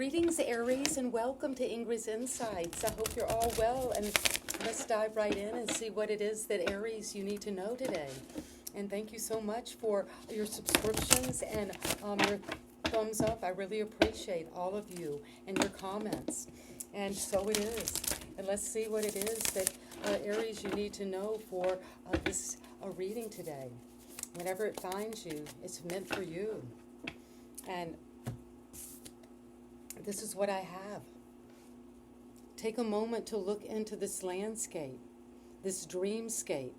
Greetings, Aries, and welcome to Ingrid's Insights. I hope you're all well, and let's dive right in and see what it is that, Aries, you need to know today. And thank you so much for your subscriptions and your thumbs up. I really appreciate all of you and your comments. And so it is. And let's see what it is that, Aries, you need to know for this reading today. Whenever it finds you, it's meant for you. And this is what I have. Take a moment to look into this landscape, this dreamscape,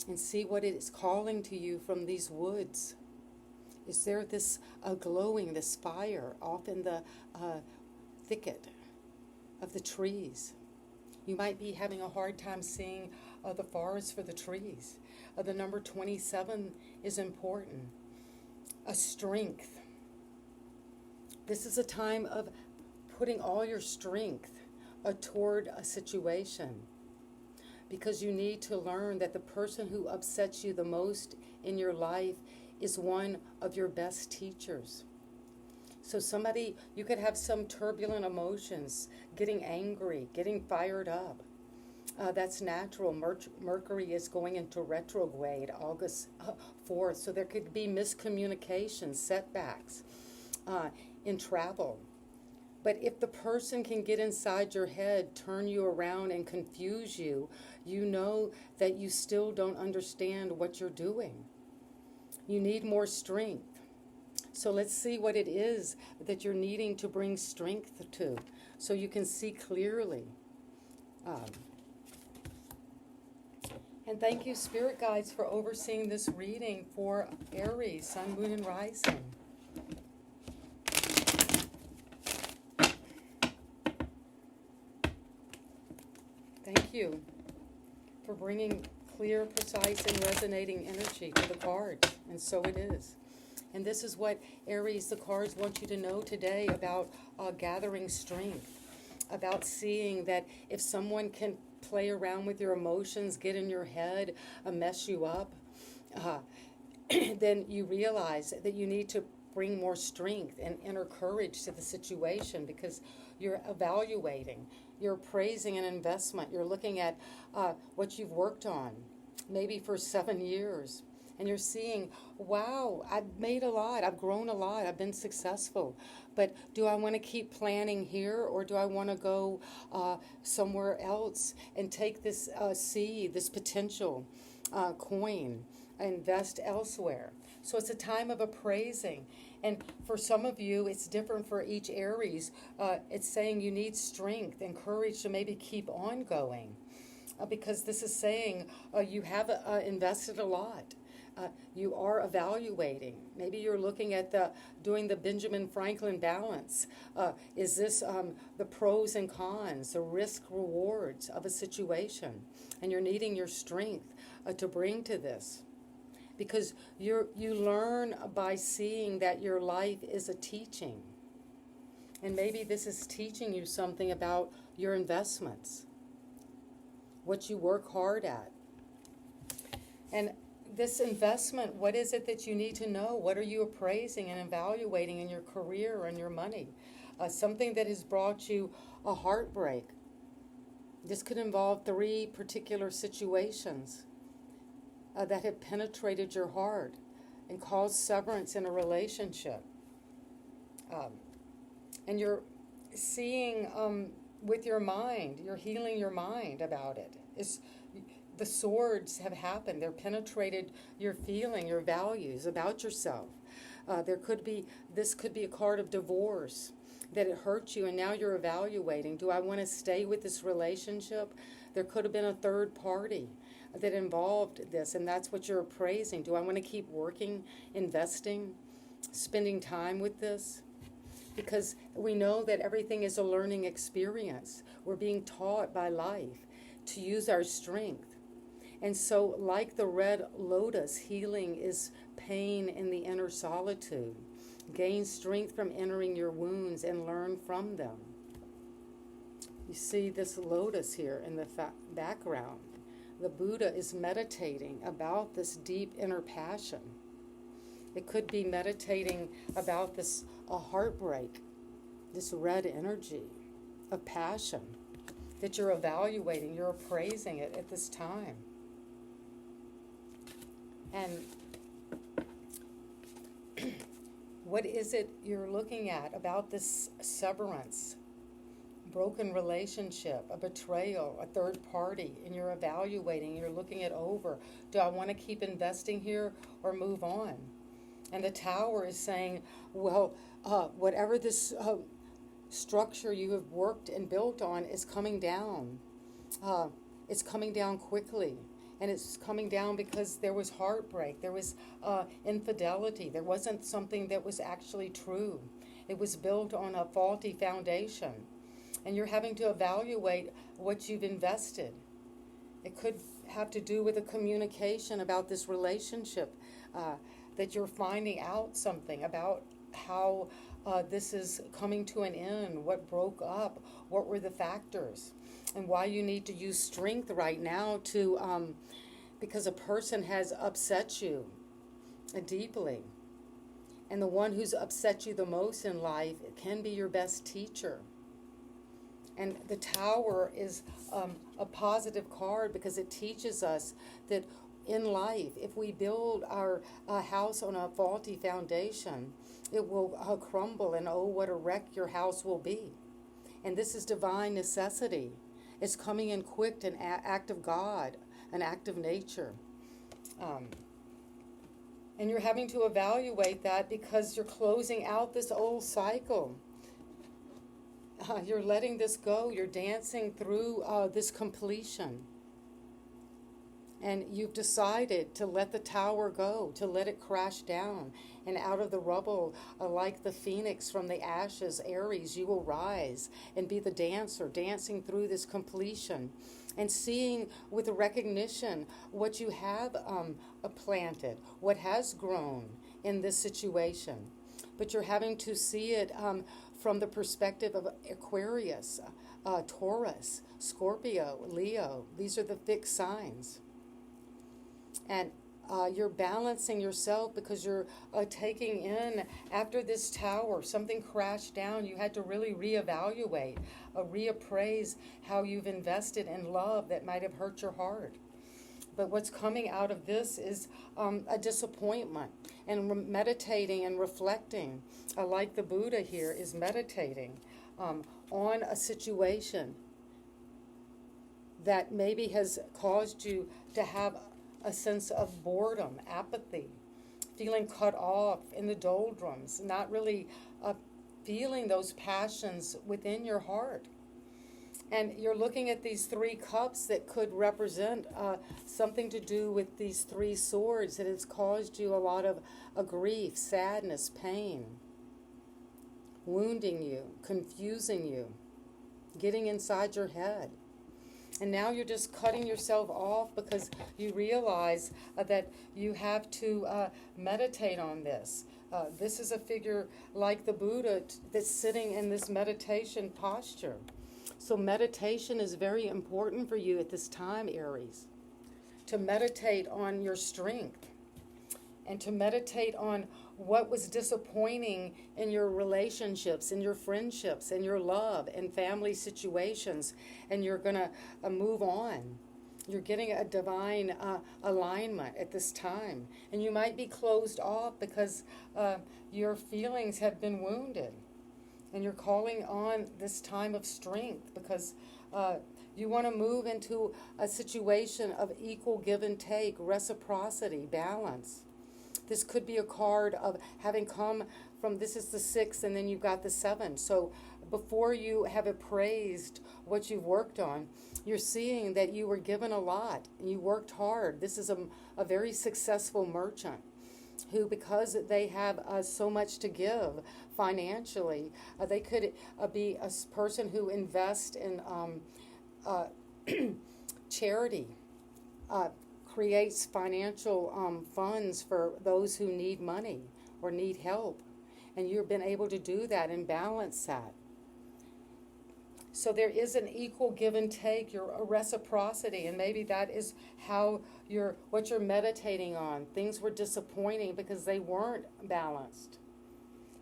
and see what it is calling to you from these woods. Is there this glowing, this fire off in the thicket of the trees? You might be having a hard time seeing the forest for the trees. The number 27 is important. A strength. This is a time of putting all your strength toward a situation, because you need to learn that the person who upsets you the most in your life is one of your best teachers. So you could have some turbulent emotions, getting angry, getting fired up. That's natural. Mercury is going into retrograde August 4th, so there could be miscommunications, setbacks in travel. But if the person can get inside your head, turn you around and confuse you, you know that you still don't understand what you're doing. You need more strength. So let's see what it is that you're needing to bring strength to, so you can see clearly. And thank you, Spirit Guides, for overseeing this reading for Aries, Sun, Moon, and Rising. Thank you for bringing clear, precise, and resonating energy to the cards. And so it is. And this is what, Aries, the cards want you to know today about gathering strength, about seeing that if someone can play around with your emotions, get in your head, mess you up, then you realize that you need to bring more strength and inner courage to the situation, because you're evaluating, you're appraising an investment, you're looking at what you've worked on, maybe for 7 years, and you're seeing, wow, I've made a lot, I've grown a lot, I've been successful, but do I want to keep planning here, or do I want to go somewhere else and take this seed, this potential coin, invest elsewhere? So it's a time of appraising. And for some of you, it's different for each Aries. It's saying you need strength and courage to maybe keep on going. Because this is saying you have invested a lot. You are evaluating. Maybe you're looking at doing the Benjamin Franklin balance. Is this the pros and cons, the risk rewards of a situation? And you're needing your strength to bring to this. Because you learn by seeing that your life is a teaching. And maybe this is teaching you something about your investments, what you work hard at. And this investment, what is it that you need to know? What are you appraising and evaluating in your career and your money? Something that has brought you a heartbreak. This could involve 3 particular situations that have penetrated your heart and caused severance in a relationship. And you're seeing with your mind, you're healing your mind about it. The swords have happened. They've penetrated your feeling, your values about yourself. This could be a card of divorce, that it hurt you, and now you're evaluating, do I want to stay with this relationship? There could have been a third party that involved this, and that's what you're appraising. Do I want to keep working, investing, spending time with this? Because we know that everything is a learning experience. We're being taught by life to use our strength. And so, like the red lotus, healing is pain in the inner solitude. Gain strength from entering your wounds and learn from them. You see this lotus here in the background. The Buddha is meditating about this deep inner passion. It could be meditating about this heartbreak this red energy of passion that you're evaluating, you're appraising it at this time. And what is it you're looking at about this severance, broken relationship, a betrayal, a third party, and you're evaluating, you're looking it over. Do I want to keep investing here or move on? And the Tower is saying, well, whatever this structure you have worked and built on is coming down. It's coming down quickly. And it's coming down because there was heartbreak, there was infidelity, there wasn't something that was actually true. It was built on a faulty foundation. And you're having to evaluate what you've invested. It could have to do with a communication about this relationship, that you're finding out something about how this is coming to an end, what broke up, what were the factors, and why you need to use strength right now to, because a person has upset you deeply. And the one who's upset you the most in life can be your best teacher. And the Tower is a positive card because it teaches us that in life, if we build our house on a faulty foundation, it will crumble, and oh, what a wreck your house will be. And this is divine necessity. It's coming in quick, an act of God, an act of nature. And you're having to evaluate that because you're closing out this old cycle. You're letting this go. You're dancing through this completion. And you've decided to let the Tower go, to let it crash down. And out of the rubble, like the phoenix from the ashes, Aries, you will rise and be the dancer, dancing through this completion. And seeing with recognition what you have planted, what has grown in this situation. But you're having to see it from the perspective of Aquarius, Taurus, Scorpio, Leo. These are the fixed signs. And you're balancing yourself because you're taking in, after this Tower, something crashed down. You had to really reevaluate, reappraise how you've invested in love that might have hurt your heart. But what's coming out of this is a disappointment. And meditating and reflecting, like the Buddha here is meditating on a situation that maybe has caused you to have a sense of boredom, apathy, feeling cut off in the doldrums, not really feeling those passions within your heart. And you're looking at these three cups that could represent something to do with these three swords, that has caused you a lot of grief, sadness, pain, wounding you, confusing you, getting inside your head. And now you're just cutting yourself off because you realize that you have to meditate on this. This is a figure like the Buddha that's sitting in this meditation posture. So meditation is very important for you at this time, Aries. To meditate on your strength and to meditate on what was disappointing in your relationships, in your friendships, in your love, and family situations, and you're going to move on. You're getting a divine alignment at this time. And you might be closed off because your feelings have been wounded. And you're calling on this time of strength because you want to move into a situation of equal give and take, reciprocity, balance. This could be a card of having come from, this is the 6, and then you've got the 7. So before you have appraised what you've worked on, you're seeing that you were given a lot and you worked hard. This is a very successful merchant who, because they have so much to give financially, they could be a person who invests in charity, creates financial funds for those who need money or need help. And you've been able to do that and balance that. So there is an equal give and take, a reciprocity, and maybe that is how what you're meditating on. Things were disappointing because they weren't balanced.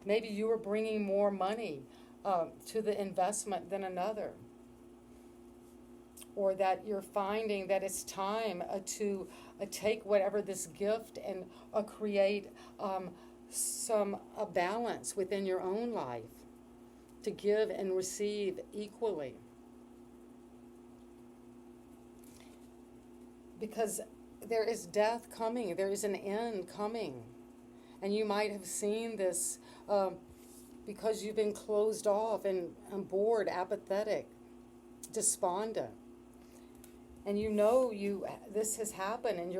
Maybe you were bringing more money to the investment than another, or that you're finding that it's time to take whatever this gift and create some balance within your own life, to give and receive equally. Because there is death coming, there is an end coming. And you might have seen this because you've been closed off and bored, apathetic, despondent. And you know this has happened, and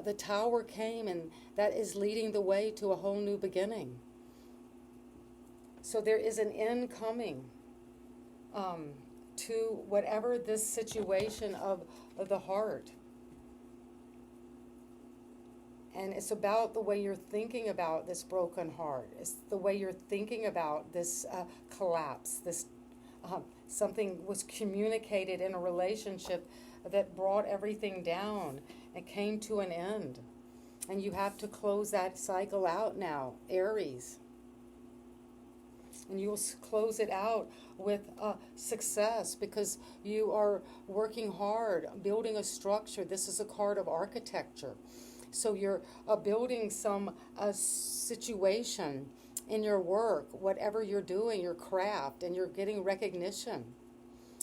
the tower came, and that is leading the way to a whole new beginning. So there is an end coming to whatever this situation of the heart. And it's about the way you're thinking about this broken heart. It's the way you're thinking about this collapse. This something was communicated in a relationship that brought everything down and came to an end. And you have to close that cycle out now, Aries. And you will close it out with success, because you are working hard, building a structure. This is a card of architecture. So you're building some situation in your work, whatever you're doing, your craft, and you're getting recognition.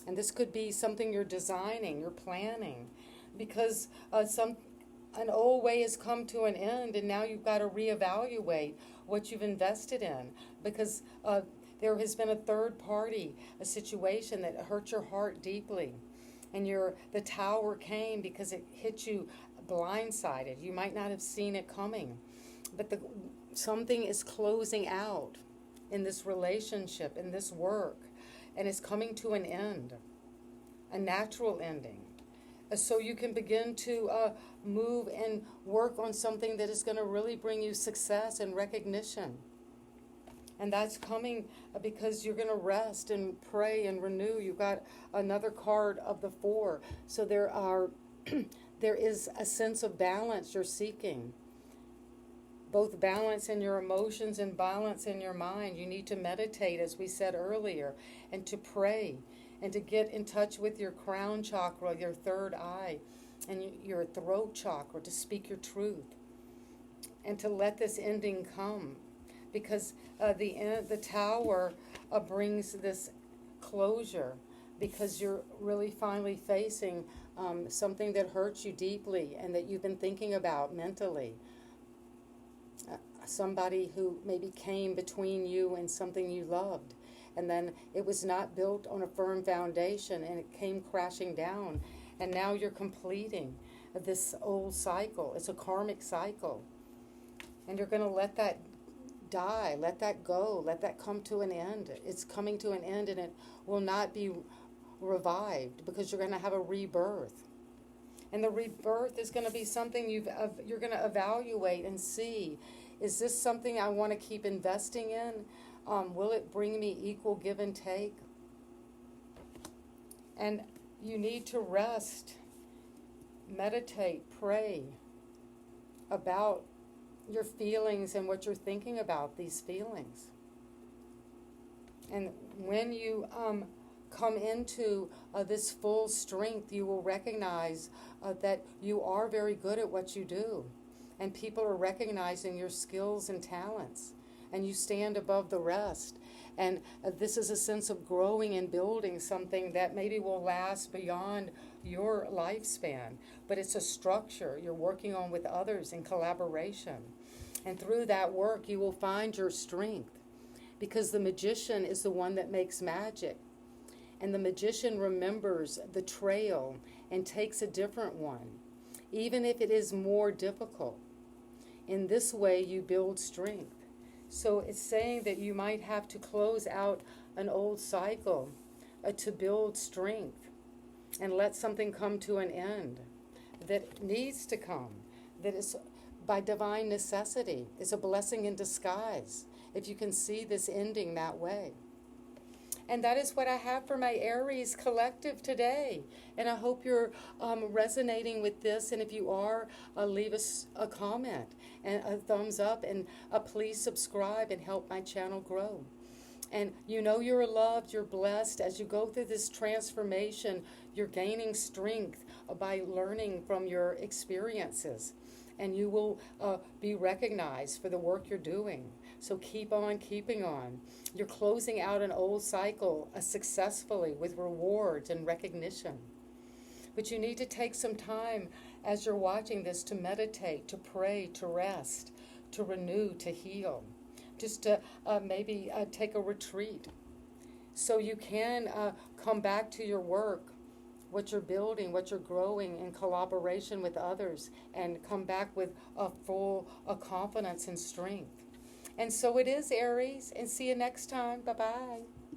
And this could be something you're designing, you're planning, because an old way has come to an end, and now you've got to reevaluate what you've invested in, because there has been a third party, a situation that hurt your heart deeply, and the tower came because it hit you blindsided. You might not have seen it coming, but something is closing out in this relationship, in this work, and it's coming to an end, a natural ending. So you can begin to move and work on something that is going to really bring you success and recognition. And that's coming because you're going to rest and pray and renew. You've got another card of the 4. So there is a sense of balance you're seeking. Both balance in your emotions and balance in your mind. You need to meditate, as we said earlier, and to pray, and to get in touch with your crown chakra, your third eye, and your throat chakra, to speak your truth, and to let this ending come. Because the tower brings this closure, because you're really finally facing something that hurts you deeply and that you've been thinking about mentally. Somebody who maybe came between you and something you loved, and then it was not built on a firm foundation, and it came crashing down, and now you're completing this old cycle. It's a karmic cycle, and you're going to let that die, let that go, let that come to an end. It's coming to an end, and it will not be revived, because you're going to have a rebirth. And the rebirth is going to be something you're going to evaluate and see, is this something I want to keep investing in? Will it bring me equal give and take? And you need to rest, meditate, pray about your feelings and what you're thinking about these feelings. And when you come into this full strength, you will recognize that you are very good at what you do. And people are recognizing your skills and talents. And you stand above the rest. And this is a sense of growing and building something that maybe will last beyond your lifespan. But it's a structure you're working on with others in collaboration. And through that work, you will find your strength. Because the magician is the one that makes magic. And the magician remembers the trail and takes a different one, even if it is more difficult. In this way, you build strength. So it's saying that you might have to close out an old cycle to build strength and let something come to an end that needs to come, that is by divine necessity. It's a blessing in disguise, if you can see this ending that way. And that is what I have for my Aries collective today. And I hope you're resonating with this. And if you are, leave us a comment and a thumbs up. And please subscribe and help my channel grow. And you know you're loved, you're blessed. As you go through this transformation, you're gaining strength by learning from your experiences. And you will be recognized for the work you're doing. So keep on keeping on. You're closing out an old cycle successfully with rewards and recognition. But you need to take some time as you're watching this to meditate, to pray, to rest, to renew, to heal. Just to maybe take a retreat so you can come back to your work, what you're building, what you're growing in collaboration with others, and come back with a full confidence and strength. And so it is, Aries, and see you next time. Bye-bye.